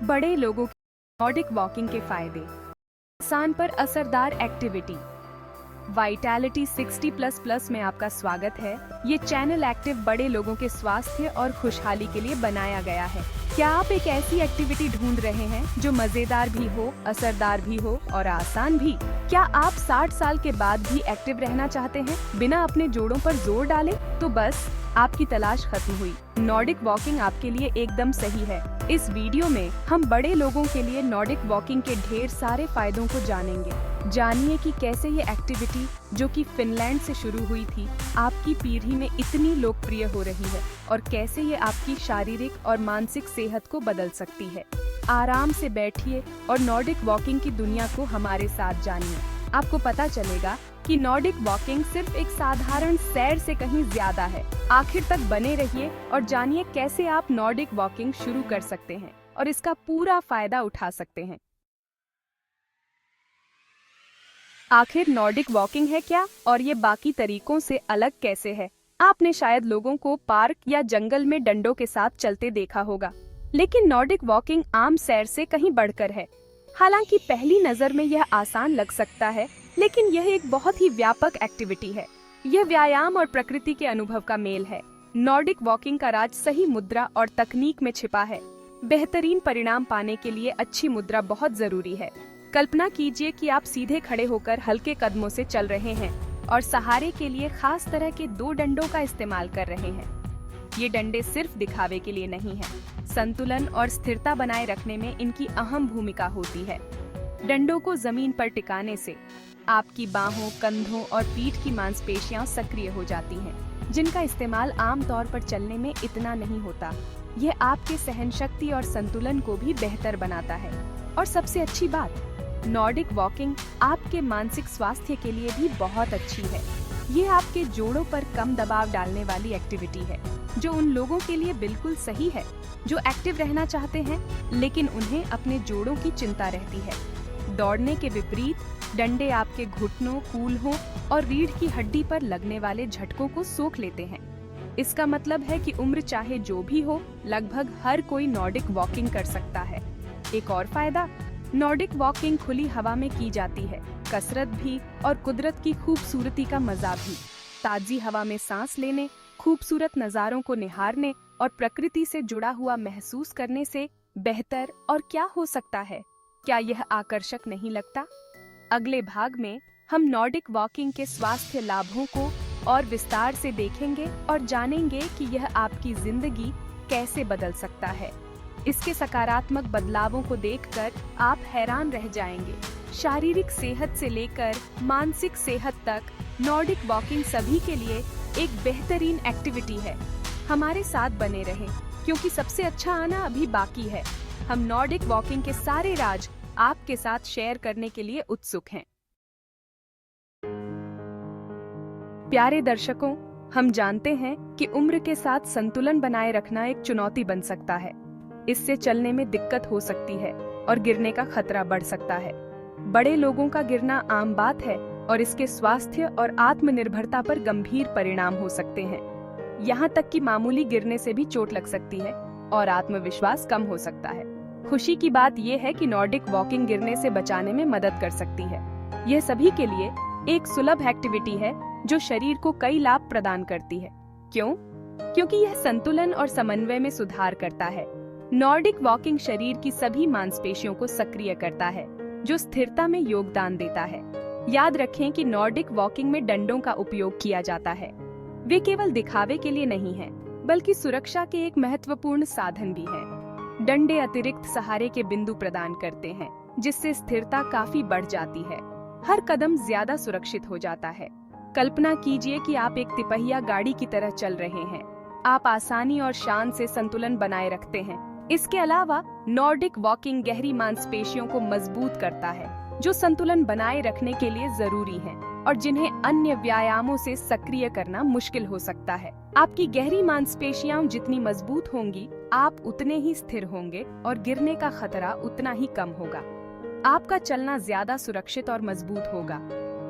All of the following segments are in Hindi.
बड़े लोगों की नॉर्डिक वॉकिंग के फायदे। आसान पर असरदार एक्टिविटी। वाइटैलिटी 60++ में आपका स्वागत है। ये चैनल एक्टिव बड़े लोगों के स्वास्थ्य और खुशहाली के लिए बनाया गया है। क्या आप एक ऐसी एक्टिविटी ढूंढ रहे हैं जो मजेदार भी हो, असरदार भी हो और आसान भी? क्या आप 60 साल के बाद भी एक्टिव रहना चाहते हैं बिना अपने जोड़ों पर जोर डाले? तो बस आपकी तलाश खत्म हुई। नॉर्डिक वॉकिंग आपके लिए एकदम सही है। इस वीडियो में हम बड़े लोगों के लिए नॉर्डिक वॉकिंग के ढेर सारे फायदों को जानेंगे। जानिए कि कैसे ये एक्टिविटी, जो कि फिनलैंड से शुरू हुई थी, आपकी पीढ़ी में इतनी लोकप्रिय हो रही है और कैसे ये आपकी शारीरिक और मानसिक सेहत को बदल सकती है। आराम से बैठिए और नॉर्डिक वॉकिंग की दुनिया को हमारे साथ जानिए। आपको पता चलेगा कि नॉर्डिक वॉकिंग सिर्फ एक साधारण सैर से कहीं ज्यादा है। आखिर तक बने रहिए और जानिए कैसे आप नॉर्डिक वॉकिंग शुरू कर सकते हैं और इसका पूरा फायदा उठा सकते हैं। आखिर नॉर्डिक वॉकिंग है क्या और ये बाकी तरीकों से अलग कैसे है? आपने शायद लोगों को पार्क या जंगल में डंडों के साथ चलते देखा होगा, लेकिन नॉर्डिक वॉकिंग आम सैर से कहीं बढ़कर है। हालांकि पहली नजर में यह आसान लग सकता है, लेकिन यह एक बहुत ही व्यापक एक्टिविटी है। यह व्यायाम और प्रकृति के अनुभव का मेल है। नॉर्डिक वॉकिंग का राज सही मुद्रा और तकनीक में छिपा है। बेहतरीन परिणाम पाने के लिए अच्छी मुद्रा बहुत जरूरी है। कल्पना कीजिए कि आप सीधे खड़े होकर हल्के कदमों से चल रहे हैं और सहारे के लिए खास तरह के 2 डंडों का इस्तेमाल कर रहे हैं। ये डंडे सिर्फ दिखावे के लिए नहीं हैं। संतुलन और स्थिरता बनाए रखने में इनकी अहम भूमिका होती है। डंडों को जमीन पर टिकाने से आपकी बाहों, कंधों और पीठ की मांसपेशियां सक्रिय हो जाती हैं, जिनका इस्तेमाल आमतौर पर चलने में इतना नहीं होता। यह आपके सहनशक्ति और संतुलन को भी बेहतर बनाता है। और सबसे अच्छी बात, नॉर्डिक वॉकिंग आपके मानसिक स्वास्थ्य के लिए भी बहुत अच्छी है। ये आपके जोड़ों पर कम दबाव डालने वाली एक्टिविटी है, जो उन लोगों के लिए बिल्कुल सही है जो एक्टिव रहना चाहते हैं लेकिन उन्हें अपने जोड़ों की चिंता रहती है। दौड़ने के विपरीत, डंडे आपके घुटनों, कूल्हों और रीढ़ की हड्डी पर लगने वाले झटकों को सोख लेते हैं। इसका मतलब है कि उम्र चाहे जो भी हो, लगभग हर कोई नॉर्डिक वॉकिंग कर सकता है। एक और फायदा, नॉर्डिक वॉकिंग खुली हवा में की जाती है। कसरत भी और कुदरत की खूबसूरती का मजा भी। ताजी हवा में सांस लेने, खूबसूरत नजारों को निहारने और प्रकृति से जुड़ा हुआ महसूस करने से बेहतर और क्या हो सकता है? क्या यह आकर्षक नहीं लगता? अगले भाग में हम नॉर्डिक वॉकिंग के स्वास्थ्य लाभों को और विस्तार से देखेंगे और जानेंगे कि यह आपकी जिंदगी कैसे बदल सकता है। इसके सकारात्मक बदलावों को देखकर आप हैरान रह जाएंगे। शारीरिक सेहत से लेकर मानसिक सेहत तक, नॉर्डिक वॉकिंग सभी के लिए एक बेहतरीन एक्टिविटी है। हमारे साथ बने रहें, क्योंकि सबसे अच्छा आना अभी बाकी है। हम नॉर्डिक वॉकिंग के सारे राज आपके साथ शेयर करने के लिए उत्सुक हैं। प्यारे दर्शकों, हम जानते हैं कि उम्र के साथ संतुलन बनाए रखना एक चुनौती बन सकता है। इससे चलने में दिक्कत हो सकती है और गिरने का खतरा बढ़ सकता है। बड़े लोगों का गिरना आम बात है और इसके स्वास्थ्य और आत्मनिर्भरता पर गंभीर परिणाम हो सकते हैं। यहाँ तक कि मामूली गिरने से भी चोट लग सकती है और आत्मविश्वास कम हो सकता है। खुशी की बात यह है कि नॉर्डिक वॉकिंग गिरने से बचाने में मदद कर सकती है। यह सभी के लिए एक सुलभ एक्टिविटी है जो शरीर को कई लाभ प्रदान करती है। क्यों? क्योंकि यह संतुलन और समन्वय में सुधार करता है। नॉर्डिक वॉकिंग शरीर की सभी मांसपेशियों को सक्रिय करता है, जो स्थिरता में योगदान देता है। याद रखें कि नॉर्डिक वॉकिंग में डंडों का उपयोग किया जाता है। वे केवल दिखावे के लिए नहीं हैं, बल्कि सुरक्षा के एक महत्वपूर्ण साधन भी हैं। डंडे अतिरिक्त सहारे के बिंदु प्रदान करते हैं, जिससे स्थिरता काफी बढ़ जाती है। हर कदम ज्यादा सुरक्षित हो जाता है। कल्पना कीजिए कि आप एक तिपहिया गाड़ी की तरह चल रहे हैं। आप आसानी और शान से संतुलन बनाए रखते हैं। इसके अलावा नॉर्डिक वॉकिंग गहरी मांसपेशियों को मजबूत करता है, जो संतुलन बनाए रखने के लिए जरूरी हैं और जिन्हें अन्य व्यायामों से सक्रिय करना मुश्किल हो सकता है। आपकी गहरी मांसपेशियां जितनी मजबूत होंगी, आप उतने ही स्थिर होंगे और गिरने का खतरा उतना ही कम होगा। आपका चलना ज्यादा सुरक्षित और मजबूत होगा।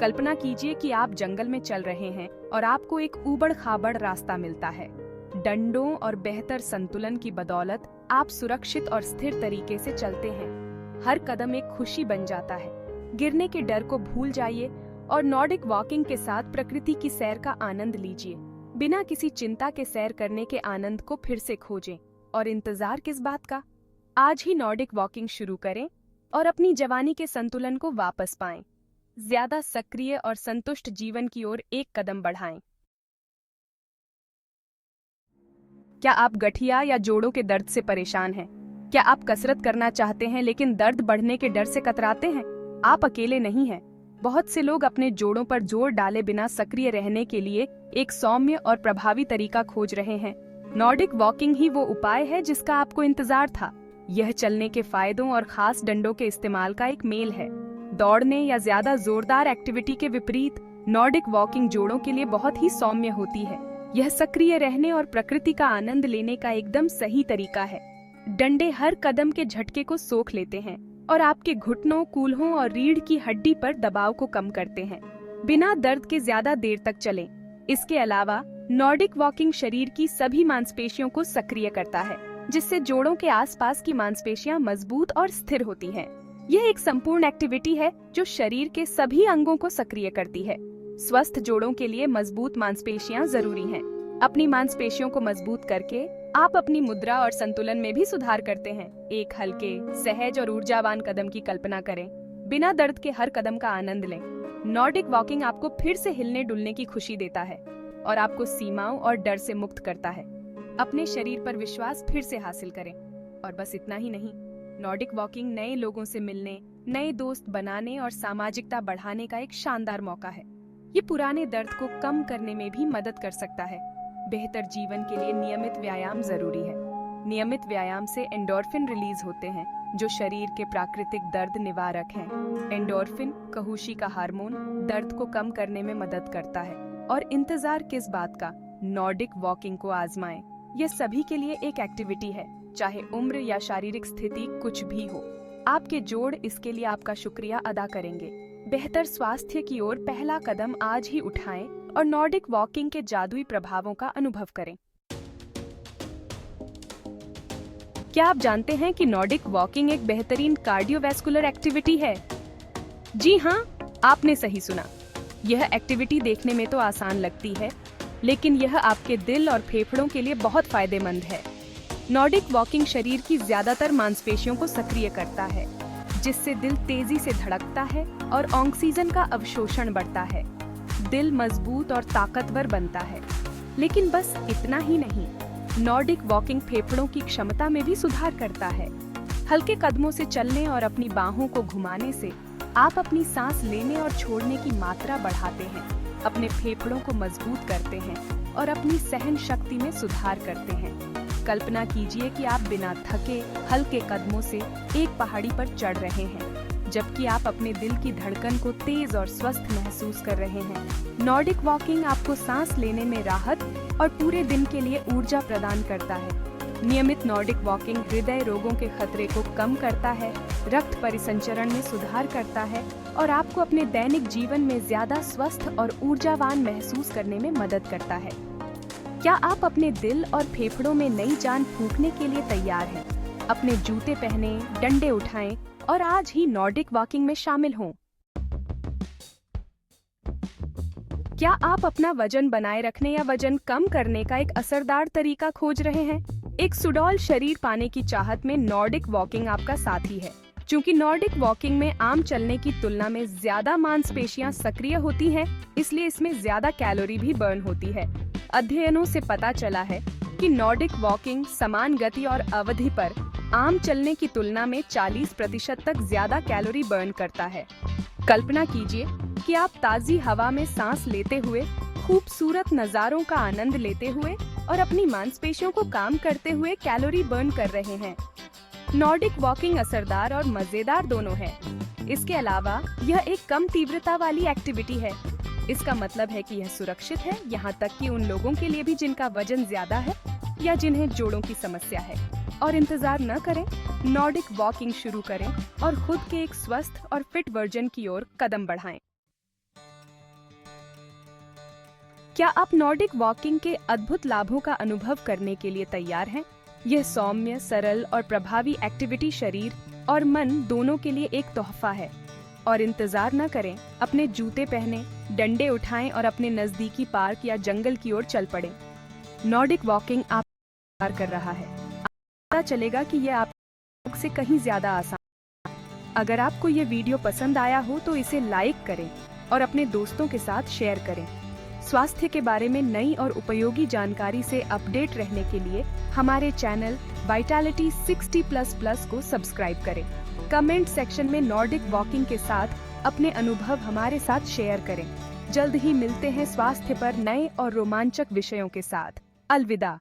कल्पना कीजिए कि आप जंगल में चल रहे हैं और आपको एक ऊबड़ खाबड़ रास्ता मिलता है। डंडों और बेहतर संतुलन की बदौलत आप सुरक्षित और स्थिर तरीके से चलते हैं। हर कदम एक खुशी बन जाता है। गिरने के डर को भूल जाइए और नॉर्डिक वॉकिंग के साथ प्रकृति की सैर का आनंद लीजिए। बिना किसी चिंता के सैर करने के आनंद को फिर से खोजें। और इंतजार किस बात का? आज ही नॉर्डिक वॉकिंग शुरू करें और अपनी जवानी के संतुलन को वापस पाएं। ज्यादा सक्रिय और संतुष्ट जीवन की ओर एक कदम बढ़ाएं। क्या आप गठिया या जोड़ों के दर्द से परेशान हैं? क्या आप कसरत करना चाहते हैं लेकिन दर्द बढ़ने के डर से कतराते हैं? आप अकेले नहीं हैं। बहुत से लोग अपने जोड़ों पर जोर डाले बिना सक्रिय रहने के लिए एक सौम्य और प्रभावी तरीका खोज रहे हैं। नॉर्डिक वॉकिंग ही वो उपाय है जिसका आपको इंतजार था। यह चलने के फायदों और खास डंडों के इस्तेमाल का एक मेल है। दौड़ने या ज्यादा जोरदार एक्टिविटी के विपरीत नॉर्डिक वॉकिंग जोड़ों के लिए बहुत ही सौम्य होती है। यह सक्रिय रहने और प्रकृति का आनंद लेने का एकदम सही तरीका है। डंडे हर कदम के झटके को सोख लेते हैं और आपके घुटनों, कूल्हों और रीढ़ की हड्डी पर दबाव को कम करते हैं। बिना दर्द के ज्यादा देर तक चलें। इसके अलावा नॉर्डिक वॉकिंग शरीर की सभी मांसपेशियों को सक्रिय करता है, जिससे जोड़ों के आसपास की मांसपेशियां मजबूत और स्थिर होती हैं। यह एक संपूर्ण एक्टिविटी है जो शरीर के सभी अंगों को सक्रिय करती है। स्वस्थ जोड़ों के लिए मजबूत मांसपेशियां जरूरी हैं। अपनी मांसपेशियों को मजबूत करके आप अपनी मुद्रा और संतुलन में भी सुधार करते हैं। एक हल्के, सहज और ऊर्जावान कदम की कल्पना करें। बिना दर्द के हर कदम का आनंद लें। नॉर्डिक वॉकिंग आपको फिर से हिलने डुलने की खुशी देता है और आपको सीमाओं और डर से मुक्त करता है। अपने शरीर पर विश्वास फिर से हासिल करें। और बस इतना ही नहीं, नॉर्डिक वॉकिंग नए लोगों से मिलने, नए दोस्त बनाने और सामाजिकता बढ़ाने का एक शानदार मौका है। ये पुराने दर्द को कम करने में भी मदद कर सकता है। बेहतर जीवन के लिए नियमित व्यायाम जरूरी है। नियमित व्यायाम से एंडोर्फिन रिलीज होते हैं, जो शरीर के प्राकृतिक दर्द निवारक हैं। एंडोर्फिन, कहुशी का हार्मोन, दर्द को कम करने में मदद करता है। और इंतजार किस बात का? नॉर्डिक वॉकिंग को आजमाएं। यह सभी के लिए एक एक्टिविटी है, चाहे उम्र या शारीरिक स्थिति कुछ भी हो। आपके जोड़ इसके लिए आपका शुक्रिया अदा करेंगे। बेहतर स्वास्थ्य की ओर पहला कदम आज ही उठाएं और नॉर्डिक वॉकिंग के जादुई प्रभावों का अनुभव करें। क्या आप जानते हैं कि नॉर्डिक वॉकिंग एक बेहतरीन कार्डियोवैस्कुलर एक्टिविटी है? जी हाँ, आपने सही सुना। यह एक्टिविटी देखने में तो आसान लगती है, लेकिन यह आपके दिल और फेफड़ों के लिए बहुत फायदेमंद है। नॉर्डिक वॉकिंग शरीर की ज्यादातर मांसपेशियों को सक्रिय करता है, जिससे दिल तेजी से धड़कता है और ऑक्सीजन का अवशोषण बढ़ता है। दिल मजबूत और ताकतवर बनता है। लेकिन बस इतना ही नहीं, नॉर्डिक वॉकिंग फेफड़ों की क्षमता में भी सुधार करता है। हल्के कदमों से चलने और अपनी बाहों को घुमाने से आप अपनी सांस लेने और छोड़ने की मात्रा बढ़ाते हैं, अपने फेफड़ों को मजबूत करते हैं और अपनी सहन शक्ति में सुधार करते हैं। कल्पना कीजिए कि आप बिना थके हल्के कदमों से एक पहाड़ी पर चढ़ रहे हैं, जबकि आप अपने दिल की धड़कन को तेज और स्वस्थ महसूस कर रहे हैं। नॉर्डिक वॉकिंग आपको सांस लेने में राहत और पूरे दिन के लिए ऊर्जा प्रदान करता है। नियमित नॉर्डिक वॉकिंग हृदय रोगों के खतरे को कम करता है, रक्त परिसंचरण में सुधार करता है और आपको अपने दैनिक जीवन में ज्यादा स्वस्थ और ऊर्जावान महसूस करने में मदद करता है। क्या आप अपने दिल और फेफड़ों में नई जान फूंकने के लिए तैयार हैं? अपने जूते पहने, डंडे उठाएं और आज ही नॉर्डिक वॉकिंग में शामिल हों। क्या आप अपना वजन बनाए रखने या वजन कम करने का एक असरदार तरीका खोज रहे हैं? एक सुडौल शरीर पाने की चाहत में नॉर्डिक वॉकिंग आपका साथी है। क्योंकि नॉर्डिक वॉकिंग में आम चलने की तुलना में ज्यादा मांसपेशियां सक्रिय होती हैं, इसलिए इसमें ज्यादा कैलोरी भी बर्न होती है। अध्ययनों से पता चला है कि नॉर्डिक वॉकिंग समान गति और अवधि पर आम चलने की तुलना में 40% तक ज्यादा कैलोरी बर्न करता है। कल्पना कीजिए कि आप ताजी हवा में सांस लेते हुए, खूबसूरत नजारों का आनंद लेते हुए और अपनी मांसपेशियों को काम करते हुए कैलोरी बर्न कर रहे हैं। नॉर्डिक वॉकिंग असरदार और मजेदार दोनों है। इसके अलावा यह एक कम तीव्रता वाली एक्टिविटी है। इसका मतलब है कि यह सुरक्षित है, यहाँ तक कि उन लोगों के लिए भी जिनका वजन ज्यादा है या जिन्हें जोड़ों की समस्या है। और इंतजार न करें, नॉर्डिक वॉकिंग शुरू करें और खुद के एक स्वस्थ और फिट वर्जन की ओर कदम बढ़ाएं। क्या आप नॉर्डिक वॉकिंग के अद्भुत लाभों का अनुभव करने के लिए तैयार हैं? यह सौम्य, सरल और प्रभावी एक्टिविटी शरीर और मन दोनों के लिए एक तोहफा है। और इंतजार न करें, अपने जूते पहने, डंडे उठाएं और अपने नजदीकी पार्क या जंगल की ओर चल पड़ें। नॉर्डिक वॉकिंग आप प्यार कर रहा है। आपको पता चलेगा कि यह आप से कहीं ज्यादा आसान है। अगर आपको ये वीडियो पसंद आया हो तो इसे लाइक करें और अपने दोस्तों के साथ शेयर करें। स्वास्थ्य के बारे में नई और उपयोगी जानकारी से अपडेट रहने के लिए हमारे चैनल वाइटैलिटी 60++ को सब्सक्राइब करें। कमेंट सेक्शन में नॉर्डिक वॉकिंग के साथ अपने अनुभव हमारे साथ शेयर करें। जल्द ही मिलते हैं स्वास्थ्य पर नए और रोमांचक विषयों के साथ। अलविदा।